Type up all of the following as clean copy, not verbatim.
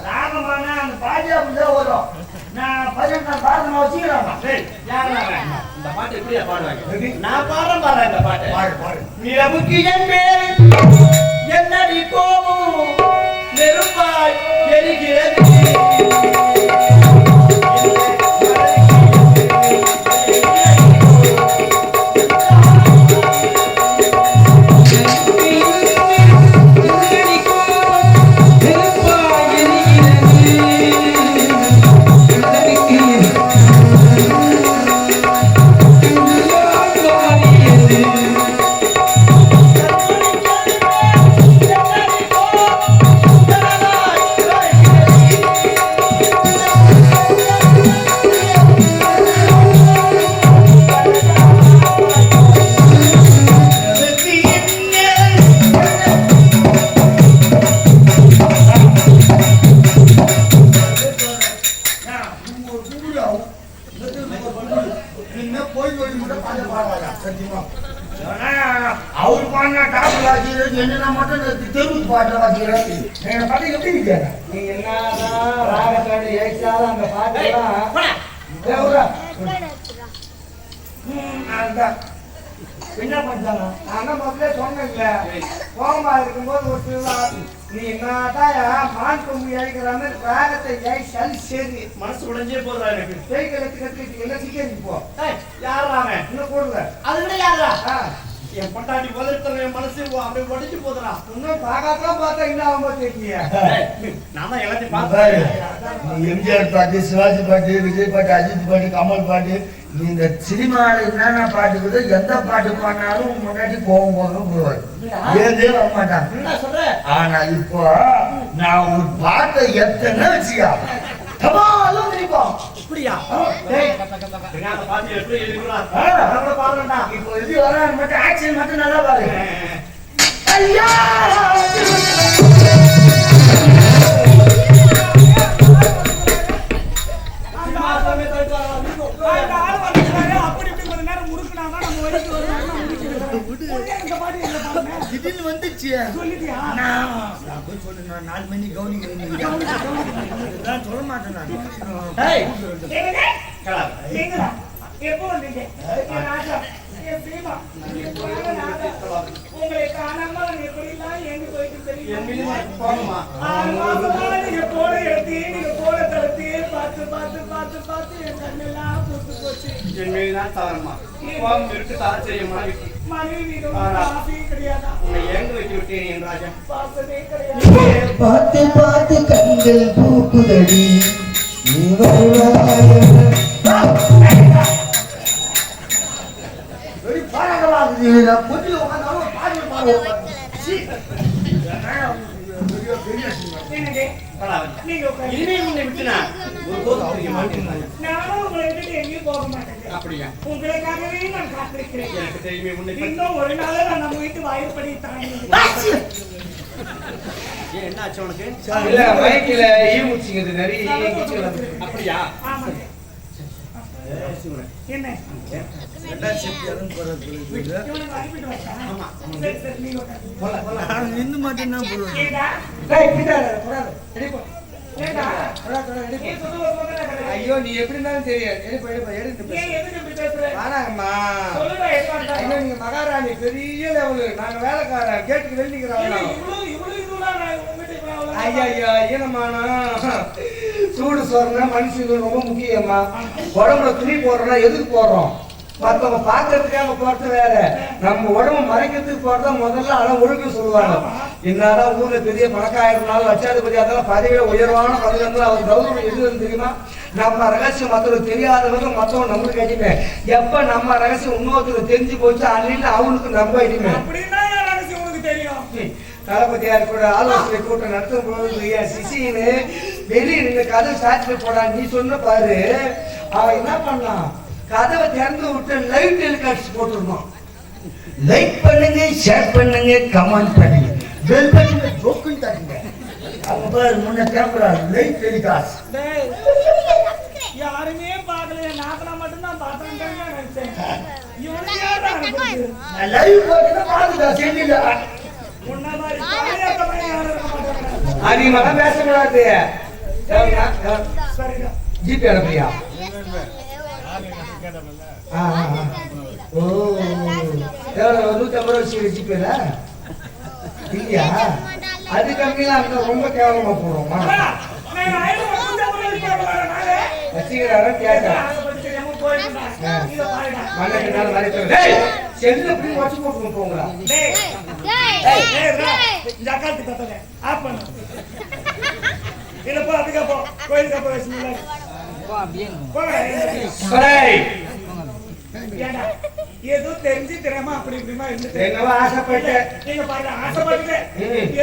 ராகமான அந்த பாட்டு அப்படிதான் வரும். நான் 18 பாடமா வச்சுக்கிறேன். இந்த பாட்டு எப்படியா பாடுவாங்க? நான் பாடுறேன் இந்த பாட்டு. பாடு. நிலவுக்கு என் மேல் என்னடி கோபம் நெருப்பாய் எரிகிறது. அவரு பாடினா டாப்ல வாசிக்கிறது என்ன மட்டும் தெருவுக்கு பாட்டுல வாசிக்கிறது. பாட்டு எப்படி இருக்காங்க? நீ என்னதான் ராகத்தாடி ஏச்சாலும் அந்த பாட்டுலாம் என்ன பண்றாங்க? நான் முதல்ல சொன்னேன்ல, கோபமா இருக்கும்போது ஒரு திருவிழா நீ என்னதான் மான் கொம்பு இழைக்கிற மாதிரி ராகத்தை சரி சரி மனசு உடைஞ்சே போதுடா எனக்கு. கத்துக்கிட்டு என்ன சீக்கிரம் போ. யாரா அவன்? இன்னும் போடல. அது கூட யாரா? என் பொண்டாட்டி முதல்ல என் மனசு அப்படியே உடைஞ்சு போதுடா. இன்னும் பார்க்காதான் பார்த்தா என்ன ஆகும்போது தெரியா? நான் தான் எல்லாத்தையும் பார்த்தேன். எம்ஜிஆர் பாட்டு, சிவாஜி பாட்டு, விஜய் பாட்டு, அஜித் பாட்டு, கமல் பாட்டு, நீ இந்த சினிமாவில் என்னென்ன பாட்டு கூட எந்த பாட்டு பாடினாலும் முன்னாடி கோவம் போவாரு. ஏதே வர மாட்டாங்க. ஆனா இப்போ நான் ஒரு பாட்டை எத்தனை வச்சுக்கா தபாலும் திரிப்போம். அப்படியா? பாட்டு எப்படி எழுதுறா? பாருடா. இப்போ எழுதி வரான்னு மட்டும் ஆக்ஷன் மட்டும் நல்லா பாருங்க. ஐயா திடீர்னு வந்துச்சு. நான் 4 மணி கவனிக்கிறேன் சொல்ல மாட்டேன். உங்களை காணாமல் எப்படிலாம் எங்க போயிட்டு தெரியும். போட தடுத்து பார்த்து பார்த்து பார்த்து பார்த்து என் கண்ணெல்லாம் பூத்து போச்சு. என் மீதுதான் தவறுமா இருக்கு தாச்சரியமா மனைவி கிடையாதா? உன்னை ஏங்க வைத்து விட்டேன் என் ராஜா. பார்த்ததே கிடையாது. பார்த்து பார்த்து கண்கள் பூக்குதடி. அப்படியா? உங்களுக்காகவே நான் காத்திருக்கிறேன். எனக்கு தெரியுமே. இன்னும் ஒரு நாள் நான் நம்ம வீட்டு வாயிற்படி தாண்டி என்ன ஆச்சு உனக்கு? இல்ல மைக்கில ஈ முச்சிங்கிறது நிறைய. அப்படியா? என்ன நின்று மட்டும் ஐயோ நீ எப்படி இருந்தாலும் தெரியும். நீங்க மகாராணி பெரிய லெவலு. நாங்க வேலைக்காரன் கேட்டுக்கு வெள்ளிக்கிறாங்க. ஐயா ஐயா ஈனமானா சூடு சோறுனா மனுஷனுக்கு ரொம்ப முக்கியமா. உடம்புல துணி போடுறோம்னா எதுக்கு போடுறோம்? மற்றவங்க பாக்குறதுக்காக போறது வேற. நம்ம உடம்பு மறைக்கிறதுக்கு போறதா முதல்ல அளவு ஒழுங்கு சொல்லுவாங்க. என்னதான் ஊர்ல பெரிய பணக்காயிரம் லட்சாதிபதி அதெல்லாம் பதவியில உயர்வான பதவி அவர் கௌரவம் எதுன்னு தெரியுமா? நம்ம ரகசியம் மற்றவங்களுக்கு தெரியாதவங்க மற்றவங்க நம்மளுக்கு அடிமை. எப்ப நம்ம ரகசியம் இன்னொருத்தருக்கு தெரிஞ்சு போச்சு அன்னைக்கு அவனுக்கு நம்ம அடிமை. தளபதியார் கூட ஆலோசனை கூட்டம் நடத்தும் போது சிசின்னு வெளியே நின்று கதவை சாட்சி போடா நீ சொன்ன பாரு. அவன் என்ன பண்ணான்? கதவை திறந்து விட்டு லைவ் டெலிகாஸ்ட் போட்டுருந்தோம். லைக் பண்ணுங்க, ஷேர் பண்ணுங்க, கமெண்ட் பண்ணுங்க, பெல் பட்டனை ஜோக்குன்னு தட்டுங்க. அவங்க பாரு முன்ன கேமரா லைவ் டெலிகாஸ்ட். யாருமே பார்க்கல. நான் மட்டும் தான் பார்த்தேன் நினைச்சேன். லைவ் போட்டு பாத்துட்டா செஞ்சில. முன்ன மாதிரி யாரும் இருக்க மாட்டாங்க. அதிகமாக பேசக்கூடாது. சரிங்க. ஜிபே அனுப்புறியா? ஓ, எவ்வளவு 150 ரூபா ஜிபேல இல்லையா? அது கம்மியெல்லாம் அந்த ரொம்ப கேவலமா போடுவோமா? வச்சுக்கிறாரா கேட்கறேன். மண்ணுக்கு நாள் மறைச்சு செல்லு எப்படி வச்சு போட்டு போங்களா? இந்த அக்காத்து கத்தனை ஆப் பண்ணு. இல்ல போ, அதுக்கு போ, கோயிலுக்கு போ. ஏதோ தெரிஞ்சு தெரியாம அப்படி இப்படிமா இருந்துட்டு என்னவோ ஆசைப்பட்டேன். நீங்க பாருங்க, ஆசைப்பட்டுட்டேன்.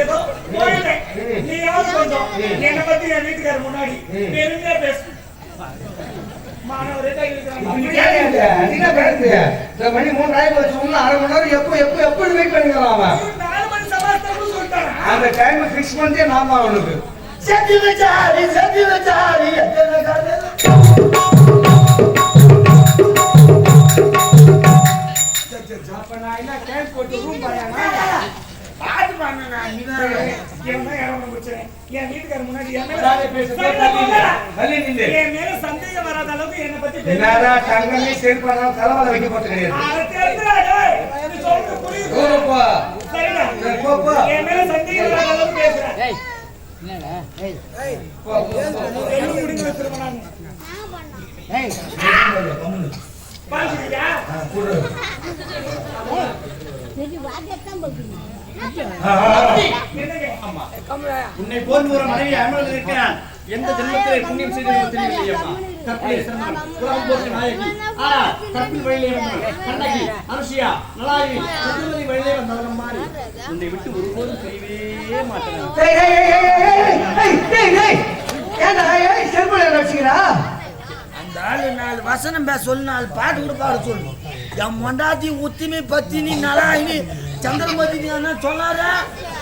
ஏதோ போயிட்டேன். நீ யாவது கொஞ்சம் என்னை பத்தி என் வீட்டுக்காரர் முன்னாடி பெருமையா பேசு. மாணவரே மணி 3 ஆயிரம் சொன்னா 1/2 மணி நேரம் எப்ப வெயிட் பண்ணிக்கலாம். 4 மணி சமாஸ்தம் சொல்லிட்டாங்க. அந்த டைம் பிக்ஸ் பண்ணே நாம அவனுக்கு செஞ்சு வச்சாரி அப்ப நான் என்ன கேஸ் போட்டு ரூம் பாயானா பாத்து பண்ணனா நீதான் என்ன யாரோ முடிச்சேன். என் வீட்டுக்காரர் முன்னாடி என்ன பேசுறீங்க? என் மேல சந்தேகம் வராத அளவுக்கு என்ன பத்தி என்னடா தங்கமே சேர்ப்பானா தலைவல வைக்க போறது கிடையாது. அத தெரிஞ்சாடே நீ சொல்றது புரியுது. போ சரிடா போ. என் மேல சந்தேகம் வராத அளவுக்கு பேசுற. ஏய் என்னடா? ஏய் போ என்ன முடிங்க வச்சிருக்க நான். ஏய் பாருங்க குடு. சரி வாங்கத்தான் போறீங்க. உன்னை போன்று ஒரு மனைவி அமர்ந்து இருக்கிறான். எந்த ஜென்மத்திலே புண்ணியம் செய்தது தெரியவில்லையம்மா. கற்பிலே சிறந்தவன், உலகம் போற்று நாயகி. கற்பில் வழியிலே வந்தவன் கண்ணகி, அனுசியா, நலாயி, சதுர்மதி வழியிலே வந்தவன் மாறி உன்னை விட்டு ஒருபோதும் பிரியவே மாட்டேன். அந்த ஆளு 4 வசனம் சொல்லு, 4 பாட்டு கூட பாட சொல்லு. என் மொண்டாத்தி உத்திமி பத்தினி நலாயினி சந்திரமதி சொன்னார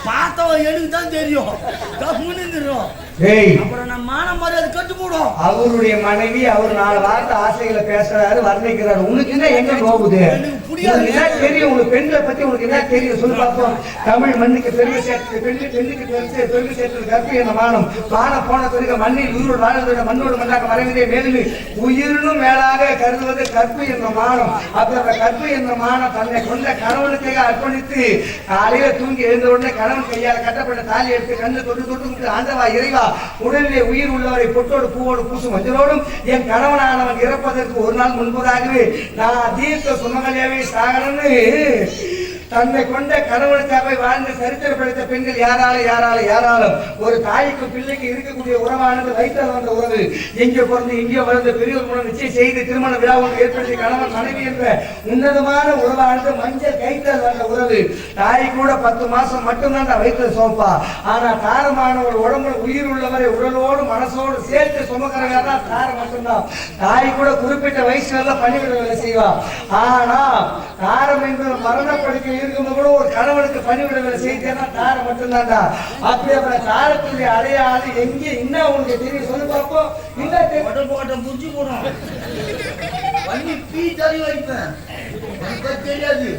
பார்த்தவ எனக்கு தான் தெரியும். அப்புறம் நம்ம மான மரியாதை கட்டு போடும். அவருடைய மனைவி அவர் 4 வார்த்தை ஆசைகளை பேசுறாரு, வர்ணிக்கிறாரு. உனக்கு என்ன எங்க போகுது? என்ன தெரியும் உனக்கு? பெண்களை பத்தி உனக்கு என்ன தெரியும் சொல்லி பார்ப்போம். தமிழ் மண்ணுக்கு பெருமை சேர்த்து பெண்ணுக்கு பெருமை சேர்த்தது கற்பு என்ன மானம். வானம் போன பிறகு மண்ணில் உயிரோடு வாழ்வதை மண்ணோடு மண்ணாக மறைவதே மேலும் உயிரினும் மேலாக கருதுவது கற்பு என்ற மானம். அப்ப அந்த கற்பு என்ற மானம் தன்னை கொண்ட கணவனுக்காக அர்ப்பணித்து காலையில தூங்கி எழுந்த உடனே கணவன் கையால் கட்டப்பட்ட தாலி எடுத்து கண்ணு தொட்டு ஆண்டவா இறைவா, உடலிலே உயிர் உள்ளவரை பொட்டோடு பூவோடு பூசும் மஞ்சளோடும் என் கணவனானவன் இறப்பதற்கு ஒரு நாள் முன்பதாகவே நான் தீர்த்த சுமங்கலியாவே சாகணும்னு தன்னை கொண்ட கணவனுக்காக வாழ்ந்து சரித்திரம் படைத்த பெண்கள் யாராலும் ஒரு தாய்க்கு பிள்ளைக்கு இருக்கக்கூடிய உறவானது வயிற்றால் வந்த உறவு. எங்கே பிறந்து இங்கே வளர்ந்த பெரியவர் மூலம் நிச்சயம் செய்து திருமண விழா ஒன்று ஏற்படுத்தி கணவன் மனைவி என்ற உன்னதமான உறவானது மஞ்சள் கயிற்றால் வந்த உறவு. தாய் கூட 10 மாசம் மட்டும்தான் வயிற்று சோப்பா. ஆனா தாரமானவர் உடம்புல உயிர் உள்ளவரை உடலோடு மனசோடு சேர்த்து சுமக்கிறவங்க தாரம் மட்டும்தான். தாய் கூட குறிப்பிட்ட வயசுல பணிவிட வேலை செய்வா. ஆனா தாரம் என்பது மரணப்படுக்கை இருக்கும்போது கூட ஒரு கணவனுக்கு பணிவிட வேலை செய்தேன்னா தாரம் மட்டும்தான்டா. அப்படி அப்புறம் தாரத்துடைய அடையாளம் எங்கே இன்னும் உனக்கு தெரியும் சொல்லி பார்ப்போம். இன்னும் புரிஞ்சு போடும் வண்டி பீ தறி வைப்பேன். எனக்கு தெரியாது.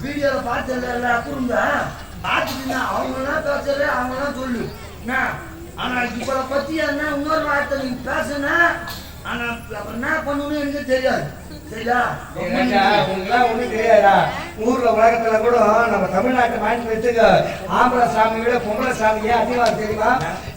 வீடியோல பார்த்தல குடும்ப பார்த்துட்டு அவங்களாம் பேசுற அவங்களாம் சொல்லு. ஆனா இப்ப பத்தி என்ன இன்னொரு வார்த்தை நீ பேசுனா ஆனா அப்புறம் என்ன பண்ணணும்னு எனக்கு தெரியாது. சரியா? உங்களுக்குலாம் ஒண்ணும் தெரியாதா? ஊர்ல உலகத்துல கூட நம்ம தமிழ்நாட்டு மாநில வச்சுக்க ஆம்பளை சாமி விட பொம்பளை சாமி ஏன் அதிகமா தெரியுமா?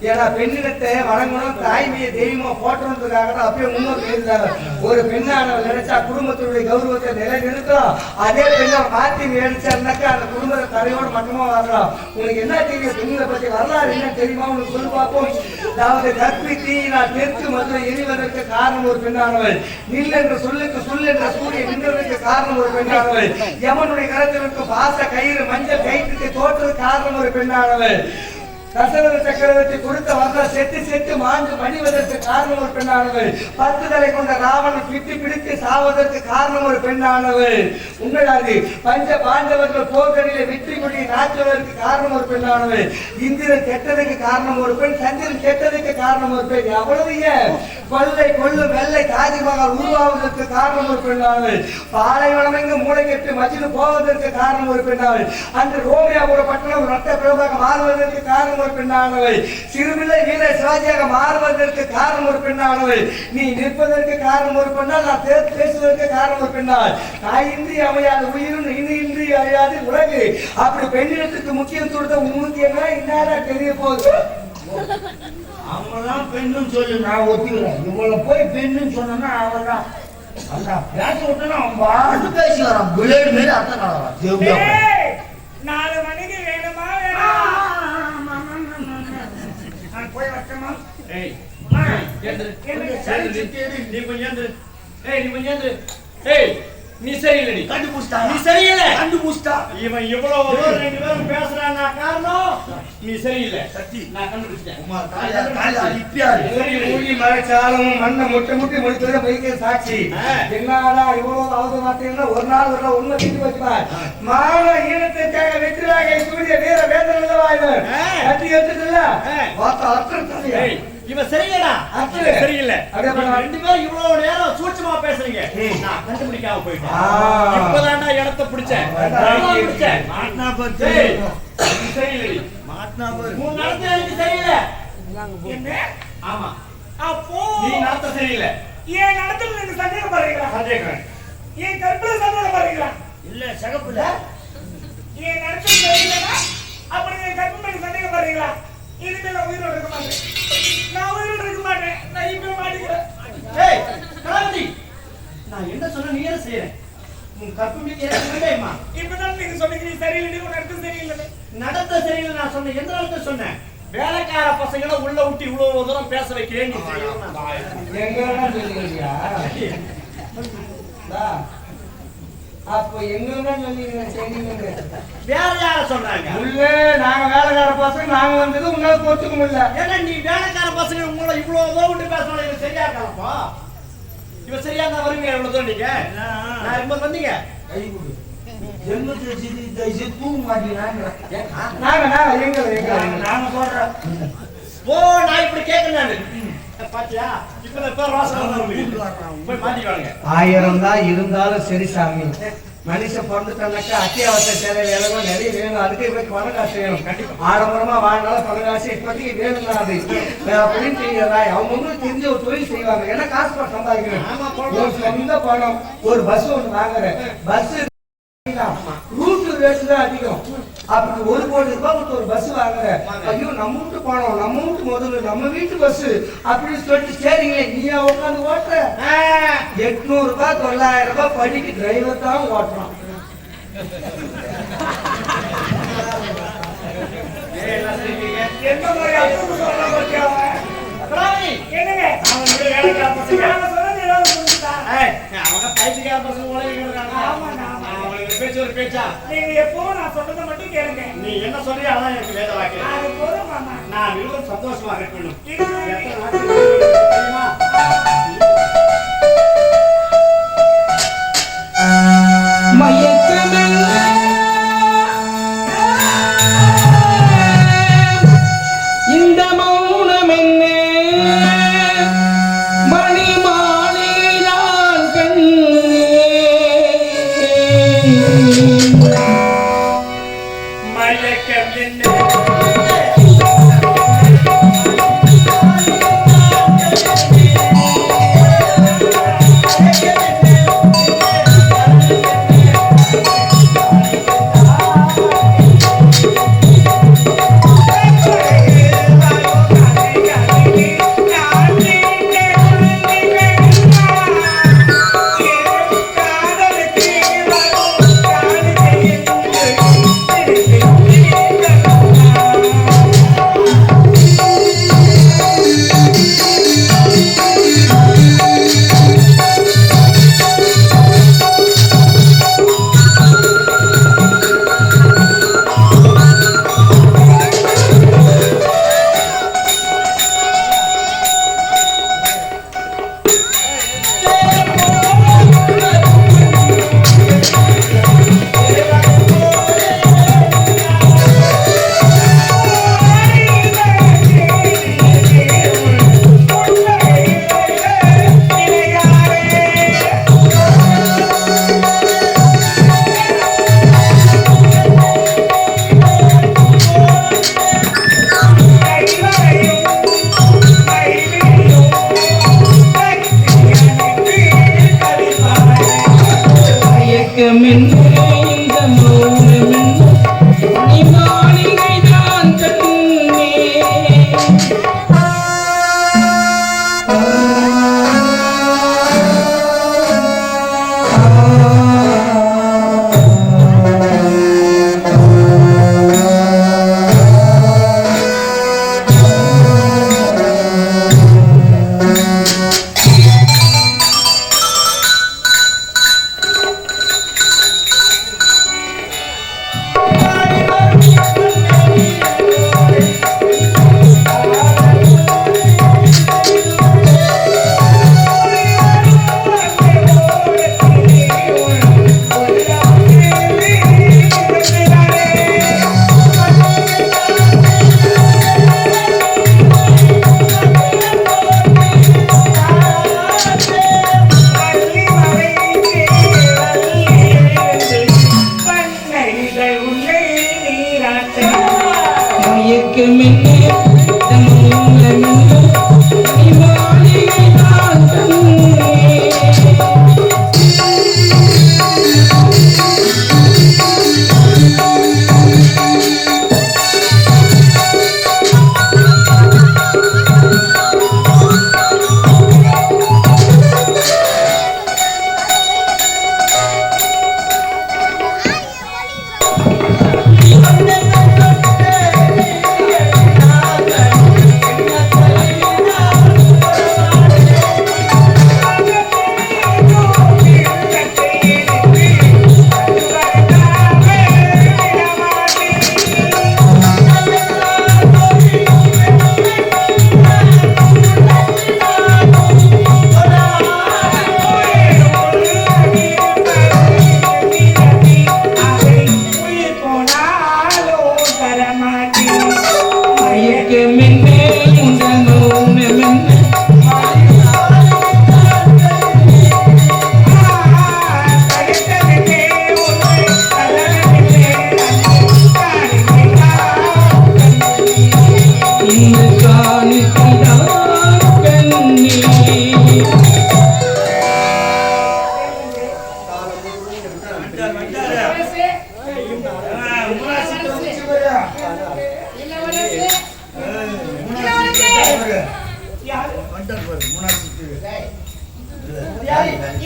ஏன்னா பெண்ணிடத்தை வணங்கணும், தாய்மையை தெய்வமா போட்டணுன்றதுக்காக தான் அப்பயே முன்னோர் எழுந்தாங்க. ஒரு பெண்ணானவர் நினைச்சா குடும்பத்தினுடைய கௌரவத்தை நிலைநிறுத்தலாம். அதே பெண்ணை மாற்றி நினைச்சாருனாக்கா அந்த குடும்பத்தை தலையோடு மட்டமா வரலாம். உனக்கு என்ன தெரியும்? பெண்களை பத்தி வரலாறு என்ன தெரியுமா? உனக்கு சொல்லி பார்ப்போம். அதாவது கற்பி தீயினால் தெற்கு மதுரை எரிவதற்கு காரணம் ஒரு பெண்ணானவள். நில் என்ற சொல்லுக்கு சொல் என்ற சூரியன் நின்றதற்கு காரணம் ஒரு பெண்ணானவள். யமனுடைய கரத்திற்கு பாச கயிறு மஞ்சள் கயிற்றுக்கு தோற்றது காரணம் ஒரு பெண்ணானவள். தசரத சக்கரவர்த்தி கொடுத்த வரல செத்து மாண்டு மடிவதற்கு காரணம் ஒரு பெண்ணானவள். 10 தலை கொண்ட ராவணன் பிடித்து சாவதற்கு காரணம் ஒரு பெண்ணானவள். உண்மையாது பஞ்ச பாண்டவர்கள் போர்களிலே வெற்றி கொடி நாட்டுவதற்கு காரணம் ஒரு பெண்ணானவள். இந்திரன் கெட்டதுக்கு காரணம் ஒரு பெண், சந்திரன் கெட்டதுக்கு காரணம் ஒரு பெண். அவ்வளவு ஏன் கொள்ளை கொள்ளும் வெள்ளை தாஜ்மஹால் உருவாவதற்கு காரணம் ஒரு பெண்ணானவள். பாலைவனம் எங்கு மூளை கெட்டு மஜ்னு போவதற்கு காரணம் ஒரு பெண்ணானவள். அன்று ரோமியாபுர பட்டணம் ரத்த பிரபாக மாறுவதற்கு காரணம் காரணம் ஒரு பெண்ணானவள். சிறுபிள்ளை வீர சிவாஜியாக மாறுவதற்கு காரணம் ஒரு பெண்ணானவள். நீ நிற்பதற்கு காரணம் ஒரு பெண்ணால், நான் பேசுவதற்கு காரணம் ஒரு பெண்ணால். தாயின்றி அமையாது உயிரும் இன்றி அழியாது உலகு. அப்படி பெண்ணிடத்துக்கு முக்கியத்துவத்தை உங்களுக்கு என்ன இன்னாரா தெரிய போகுது. அவங்களாம் பெண்ணுன்னு சொல்லி நான் ஒத்துக்கிறேன். இவளை போய் பெண்ணுன்னு சொன்னா அவள்தான் அந்த பேச விட்டுனா அவன் பாட்டு பேசி வரான். பிளேடு மாரி அர்த்தம் காணலாம். 4 மணிக்கு வேணுமா வேணாம் நான் போய் வரட்டுமா? ஏய் அம்மா, ஏந்திரு. எனக்கு நீ கொஞ்சம் ஏந்திரு. நீ கொஞ்சம் ஏந்திரு. நீ சரியில்லடி. கண்டுபிடிச்சிட்டா. நீ சரியில்லை. கண்டுபிடிச்சிட்டா. இவன் இவ்வளவு தூரம் 2 பேரும் பேசுறான். காரணம் நீ சரியில்லை. சத்தி. நான் கண்டுபிடிச்சிட்டேன். அம்மா காலையில இப்படியாரு. மூடி மறைச்சாலும் மண்ணை முட்டை முடித்தது பைக்க சாட்சி. என்னடா இவ்வளவு அவது மாத்தீங்கன்னா ஒரு நாள் ஒரு உண்மை தீர்த்து வச்சுப்பார். மான ஈனத்திற்காக வெற்றியாக சூரிய வீர வேதனை கட்டி எடுத்துல ஏய், இவன் சரியில்லடா. அர்த்தம் சரியில்லை. அப்படியே பண்ணா. 2 பேரும் இவ்வளவு நேரம் சூட்சமா பேசுறீங்க. நான் கண்டுபிடிக்காம போயிட்டேன். ஆ. இப்பதான்டா இடத்தை பிடிச்சேன். மாட்டினா பத்து. ஏய், நீ சரியில்லடி. மாட்டினா பத்து. உன் நடத்தை எனக்கு சரியில்லை. என்ன? ஆமா, அப்போ நீ நடத்த சரியில்லை. என் நடத்துல நீங்க சந்தேகப்படுறீங்களா? சந்தேகம். என் கற்பனை சந்தேகப்படுறீங்களா? இல்ல சகப்புல. என் நடத்துல சரியில்லைன்னா அப்படி என் கற்பனை சந்தேகப்படுறீங்களா? இனிமேல் நான் உயிரோட இருக்க மாட்டேன். நான் உயிரோட இருக்க மாட்டேன். நான் இப்ப மாட்டிக்கிறேன். ஏய், கலாவதி, நான் என்ன சொன்ன நீ என்ன செய்யற? உன் கற்பனைக்கு எனக்கு இல்லையம்மா. இப்பதான் நீங்க சொன்னீங்க நீ சரியில்லை, உன் நடத்த சரியில்லை. நடத்த சரியில்லை நான் சொன்னேன். எந்த நடத்த சொன்னேன்? வேலைக்கார பசங்களை உள்ள விட்டு இவ்வளவு தூரம் பேச வைக்கிறேன். நீ செய்யணும். எங்க சொல்லியா அப்போ எங்க சொல்லிங்க சரிங்க. வேற யார சொல்றாங்க? உள்ள நாங்க வேலைக்கார பசங்க நாங்க வந்தது உன்னால பொறுத்துக்க முடியல. ஏன்னா நீ வேலைக்கார பசங்க உங்களை இவ்வளவு தூரம் விட்டு பேசணும். இவன் சரியா இருக்காப்பா. இவன் சரியா தான் வருவீங்க. இவ்வளவு தூரம் நீங்க நான் இருக்கும்போது வந்தீங்க. கை கொடு. ஜென்மத்துல தயவுசெய்து தூங்க மாட்டீங்கன்னாங்க. நாங்க எங்க நாங்க சொல்றேன். ஓ, நான் இப்படி கேட்க நானு. பாத்தியா? இப்ப பேர் வாசனை போய் மாட்டிக்குவாங்க. 1000 தான் இருந்தாலும் சரி சாமி. மனுஷன் பிறந்துட்டானாக்கா அத்தியாவசிய சேவைகள் எல்லாம் நிறைய வேணும். அதுக்கு இவருக்கு பண காசு வேணும். ஆடம்பரமா வாழ்ந்தாலும் பண காசு இப்போதைக்கு வேணும் தான். அது அப்படின்னு தெரியல. அவங்க தெரிஞ்ச ஒரு தொழில் செய்வாங்க. ஏன்னா காசு பணம் சம்பாதிக்கணும். ஒரு சொந்த பணம். ஒரு பஸ் ஒன்று வாங்குறேன். பஸ் ரூட் ரேட் தான் அதிகம். அப்படி 1 கோடி ரூபாய் கொடுத்து ஒரு பஸ் வாங்குறேன். ஐயோ நம்ம வீட்டு பணம், நம்ம வீட்டு முதல்ல, நம்ம வீட்டு பஸ் அப்படின்னு சொல்லிட்டு சரிங்களே நீயா உட்காந்து ஓட்டுற. 800 ரூபாய் 900 ரூபாய் படிக்கு டிரைவர் தான் ஓட்டுறான். எந்த மாதிரி அர்த்தம் சொல்ல பத்தியா? என்னங்க? அவங்க வேலைக்கார பசங்க. நான் சொன்னது ஏதாவது புரிஞ்சுதா? அவங்க பைத்தியக்கார பசங்க உலகிட்டு இருக்காங்க. ஆமாண்ணா, ஆமா. அவங்களுக்கு பேச்சு ஒரு பேச்சா? நீங்க எப்பவும் நான் சொன்னதை மட்டும் கேளுங்க. நீ என்ன சொல்றியோ அதான் எனக்கு வேத வாக்கு. அது போதும் மாமா. நான் மிகவும் சந்தோஷமா இருக்கணும். இது எத்தனை நாட்கள் தெரியுமா? இந்த மௌனம் என்ன மணி மாலைதான் கண்ணே மயக்கம் என்ன? காதலுக்கு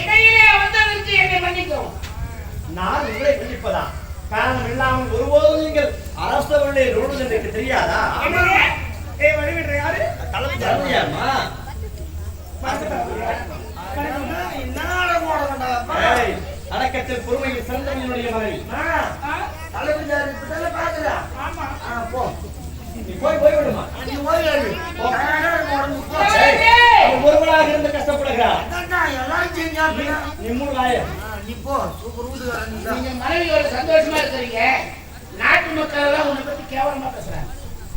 இடையிலே வந்ததற்கு என்னை மன்னிக்கவும். நான் உங்களை மன்னிப்பதா? காரணம் இல்லாமல் ஒருபோதும் நீங்கள் அரசவருடைய ரோடு எனக்கு தெரியாதா? தலைமையாமா அடக்கத்தில் பொறுமையில் சிறந்தவனுடைய மனைவி போய் போய் விடுமா ஒருவராக இருந்து கஷ்டப்படுகிறார். நீங்க மனைவியோட சந்தோஷமா இருக்கிறீங்க. நாட்டு மக்கள் எல்லாம் உன்னை பத்தி கேவலமா பேசுறாங்க.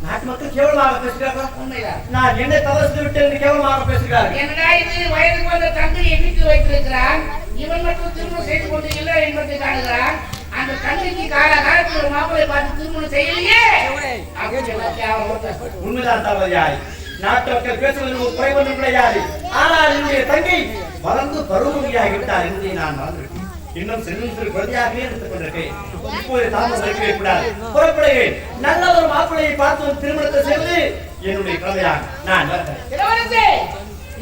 நாட்டு மக்கள் கேவலமாக பேசுகிறார்கள். உண்மைதான். நான் என்ன தவறு செய்து விட்டேன் என்று கேவலமாக பேசுகிறார்கள். என்னடா இது, வயதுக்கு வந்த தந்தையை வீட்டில் வைத்திருக்கிறான், இவன் மட்டும் திருமணம் செய்து கொண்டு இல்லை என்பதை காணுகிறான். அந்த தந்தைக்கு காலகாலத்தில் ஒரு மாப்பிளை பார்த்து திருமணம் செய்யலையே. உண்மைதான் தவறியாய். நாட்டு மக்கள் பேசுவது ஒரு குறை ஒன்றும் கிடையாது. ஆனால் என்னுடைய தங்கை வளர்ந்து பருவமுடியாகி விட்டார் என்பதை நான் மறந்துவிட்டேன். இன்னும் சிறு குழந்தையாகவே எடுத்துக் கொண்டிருக்கேன். இப்போது தாமதம் வைக்கவே கூடாது. புறப்படுகிறேன். நல்ல ஒரு மாப்பிள்ளையை பார்த்து ஒரு திருமணத்தை செய்து என்னுடைய குழந்தையாக நான் வருகிறேன்.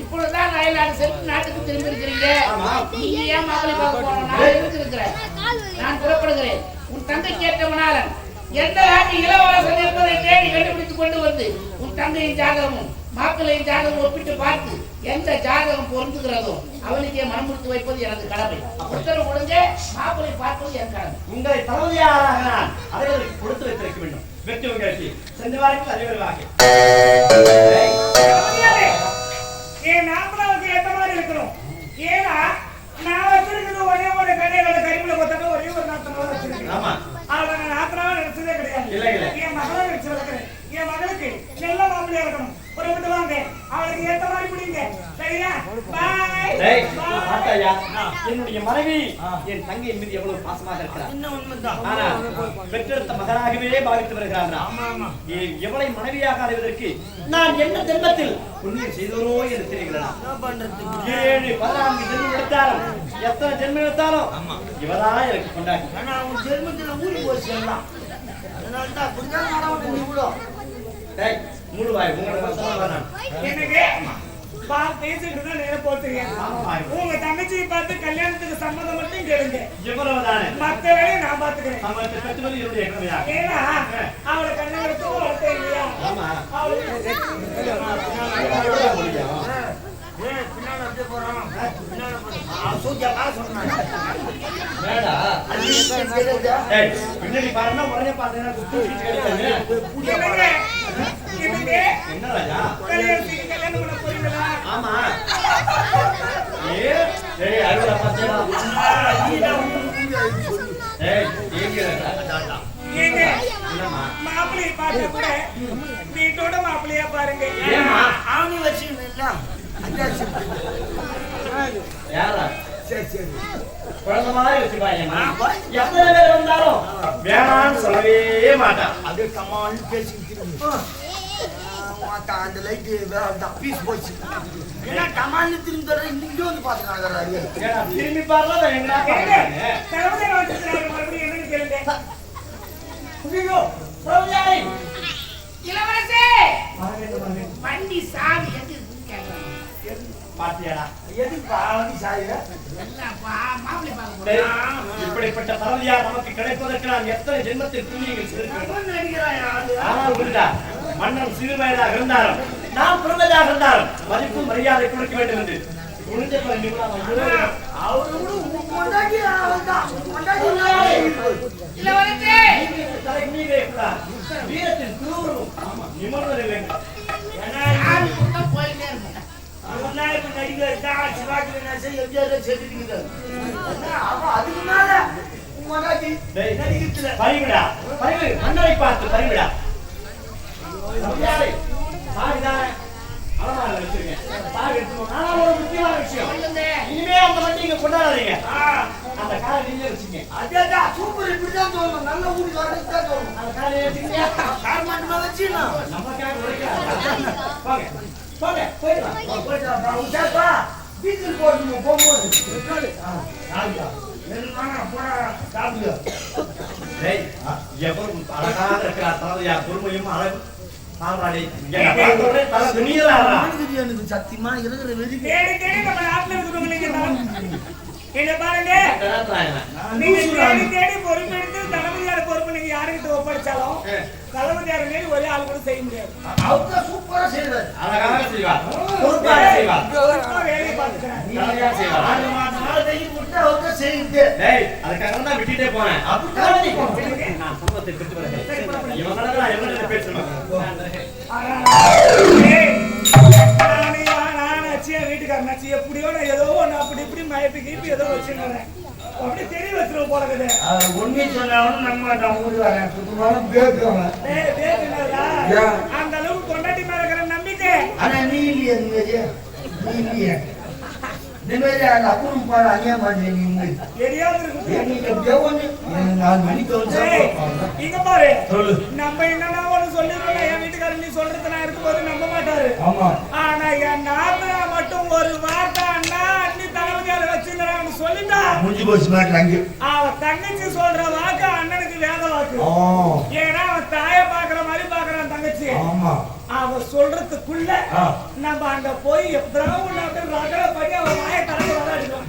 இப்பொழுதுதான் அயல்நாடு சென்று நாட்டுக்கு திரும்பி இருக்கிறீங்க. நீங்க ஏன் மாப்பிளை பார்க்க போறோம்? நான் இருக்கிறேன். நான் புறப்படுகிறேன். உன் தங்கைக்கு ஏற்றவனாளன் எந்த நாட்டு இளவரசன் என்பதை தேடி கண்டுபிடித்துக் கொண்டு வந்து உன் தங்கையின் ஜாதகமும் மாப்பிள்ளையின் ஜாதகம் ஒப்பிட்டு பார்த்து எந்த ஜாதகம் பொருந்துகிறதோ அவனுக்கே மனம் முடித்து வைப்பது எனது கடமை. உத்தரவு கொடுங்க. மாப்பிள்ளை பார்ப்பது என் கடமை. உங்களை தகுதியாளராக நான் அனைவருக்கு கொடுத்து வைத்திருக்க வேண்டும். வெற்றி உங்களுக்கு சென்று வாரத்தில் அறிவுறுவாங்க. என் நாற்பதாவது எந்த மாதிரி இருக்கணும்? ஏன்னா நான் வச்சிருக்கிறது ஒரே ஒரு கடையோட கரிமலை கொத்தாக்க ஒரே ஒரு நாத்தனாவது வச்சிருக்கேன். ஆமா, அவன் நாத்தனாவது நினைச்சதே கிடையாது. இல்லை இல்லை, என் மகளை நினைச்சு வளர்க்கிறேன். என் மகளுக்கு நல்ல மாப்பிள்ளையா இருக்கணும். ஒரு விட்டு வாங்க, அவளுக்கு ஏத்த மாதிரி பிடிங்க. சரியா? பாய். பாத்தாயா, என்னுடைய மனைவி என் தங்கையின் மீது எவ்வளவு பாசமாக இருக்கிறார். ஆனால் பெற்றெடுத்த மகனாகவே பாவித்து வருகிறார். எவளை மனைவியாக அடைவதற்கு நான் என்ன ஜென்மத்தில் புண்ணியம் செய்தோரோ என்று தெரிகிறேன். 7 14 ஜென்மம் எடுத்தாலும் எத்தனை ஜென்மம் எடுத்தாலும் இவரா எனக்கு கொண்டாடி. ஆனா அவன் ஜென்மத்துல ஊறி போச்சு எல்லாம். அதனாலதான் அப்படிதான் நடவடிக்கை நீ கூட. டேய், மூடு வாய், உங்களை மட்டும் வரேன். எனக்கு பேசிட்டு தான் நேரம் போட்டுருங்க. உங்க தங்கச்சியை பார்த்து கல்யாணத்துக்கு சம்மதம் மட்டும் கேளுங்க. இவ்வளவுதானே. மத்த வேலையை நான் பாத்துக்கிறேன். சம்பளத்தை பெற்றுவது என்னுடைய கடமையா? ஏன்னா அவளை கண்ணாடத்தும் வளர்த்தேன் இல்லையா? ஆமா. பின்னால அப்படியே போறான். பின்னால போறான். சூத்தியா காசு சொன்னான். வேடா. டேய், பின்னாடி பாருன்னா உடனே பார்த்தேன்னா குத்துக்கிட்டு கேட்காது. என்ன ராஜா? கல்யாணம் பண்ண போறீங்களா? ஆமா. டேய் அருளா பாத்தியா? டேய் ஏங்கடா. ஏங்க என்னம்மா? மாப்பிள்ளையை பார்த்தா கூட வீட்டோட மாப்பிள்ளையா பாருங்க. ஏம்மா? அவனி வச்சு யாரா? சரி சரி குழந்தை மாதிரி வச்சுப்பாயம்மா. எத்தனை பேர் வந்தாலும் வேணான்னு சொல்லவே மாட்டான். அதே கமான்னு பேசிக்கிட்டு அந்த லைட்டு பீஸ் போச்சு. ஏன்னா கமான்னு திரும்பி தர இங்கே வந்து பார்த்துக்காங்க. ஏன்னா திரும்பி பாருல என்ன பாருங்க. தலைவரை வச்சிருக்காங்க மறுபடியும் என்னன்னு கேளுங்க. ஐயோ சௌஜாய் இளவரசே வண்டி சாவி எங்க இருக்குன்னு கேக்குறாங்க. பாத்தியாடா? எதுக்கு பாவனி சாயில என்னப்பா மாப்பிள்ளை பார்க்க டேய், போறோம். இப்படிப்பட்ட பரவியா நமக்கு கிடைப்பதற்கு நான் எத்தனை ஜென்மத்தில் புண்ணியங்கள் செய்திருக்கிறேன். நடிக்கிறாயா ஆனால் புரிந்தா மன்னன் சிறுவயதாக இருந்தாலும் நாம் பிறந்ததாக இருந்தாலும் மதிப்பு மரியாதை கொடுக்க வேண்டும் என்று புரிஞ்ச அவரு கூட கொண்டாடி அவன்தான் கொண்டாடி இளவரசே வீரத்தின் தூரம் நிமிர்வது வேண்டும். நான் கூட போயிட்டே இருக்கேன். நடிகர் தான் சிவாஜி கணேசன் எம்ஜிஆர் செஞ்சிருக்கிறார். அதுக்கு மேல கொண்டாடி டேய், நடிக்கிறதுல பறிவிடா பறிவு மன்னரை பார்த்து பறிவிடா. சாரிதானே அலமாரில வச்சிருக்கேன். சாரி எடுத்துக்கோங்க. ஆனா ஒரு முக்கியமான விஷயம், இனிமே அந்த வண்டி இங்க கொண்டாடாதீங்க. அந்த காரை நீங்களே வச்சுங்க. அதேதான் சூப்பர் இப்படிதான் தோணும். நல்ல ஊடி வரதுக்கு தான் தோணும். அந்த காரை வச்சுங்க. கார் மாட்டுமா வச்சுனா நமக்காக உழைக்கிறாங்க. போங்க போங்க போயிடலாம். போயிட்டா உச்சாப்பா வீட்டில் போடணும் போகும்போது சாப்பிடுங்க. டேய், எவ்வளவு அழகாக இருக்கிறார் தலையா, பொறுமையும் அழகு. பாவராடி தலை துணியல எனக்கு சத்தியமா இருக்கிற வெளியே தேடி தேடி நம்ம நாட்டுல இருக்கிறவங்களுக்கு என்ன பாருங்க, நீங்க தேடி தேடி பொறுப்பெடுத்து தளபதியார பொறுப்பு நீங்க யாருக்கிட்ட ஒப்படைச்சாலும் தளபதியார மீறி ஒரே ஆள் கூட செய்ய முடியாது. அவங்க சூப்பரா செய்வார். அழகாக செய்வார், பொறுப்பாக செய்வார், வேலையை பார்த்துக்கிறேன். அழகாக செய்வார். 6 மாசம் நாள் கையில் கொடுத்து அவங்க செய்யுது. டேய், அதுக்காக தான் விட்டுட்டே போனேன். நான் சம்பளத்தை பெற்று வரேன். இவங்களெல்லாம் எவ்வளவு பேசணும். வீட்டுக்காரன் எப்படியோ நான் ஏதோ ஒண்ணு அப்படி இப்படி மயப்பி கீப்பி ஏதோ வச்சுக்கிறேன். அப்படி தெரிய வச்சிருவோம் போல இருக்குது. ஒண்ணு சொன்னாலும் நம்ம ஊருக்கு வரேன் சுத்தமான பேக்குவாங்க. அந்த அளவுக்கு கொண்டாட்டி மேல இருக்கிற நம்பிக்கை. ஆனா நீ இல்லையே நீ இல்லையே நிம்மதி அந்த அப்புறம் பாரு அணியா மாட்டேன் நீங்க தெரியாது இருக்கு. நீங்க எப்படியோ ஒண்ணு 4 மணிக்கு வந்து இங்க பாரு, சொல்லு. நம்ம என்னன்னா ஒண்ணு சொல்லிடுறோம். என் வீட்டுக்காரர் நீ சொல்றது நான் இருக்கும்போது நம்ப மாட்டாரு. ஆமா. ஆனா என் நாத்தனா மட்டும் ஒரு வார்த்தை அண்ணா அண்ணி தளபதியால வச்சுக்கிறான்னு சொல்லிட்டா முடிஞ்சு போச்சு மாட்டாங்க. அவ தங்கச்சி சொல்ற வாக்கு அண்ணனுக்கு வேத வாக்கு. ஏன்னா அவன் தாய பாக்குற மாதிரி பாக்குறான் தங்கச்சி. ஆமா. அவ சொல்றதுக்குள்ள நம்ம அங்க போய் எப்படியாவது ரகல பண்ணி அவ வாயை தரங்க விளையாடுவோம்.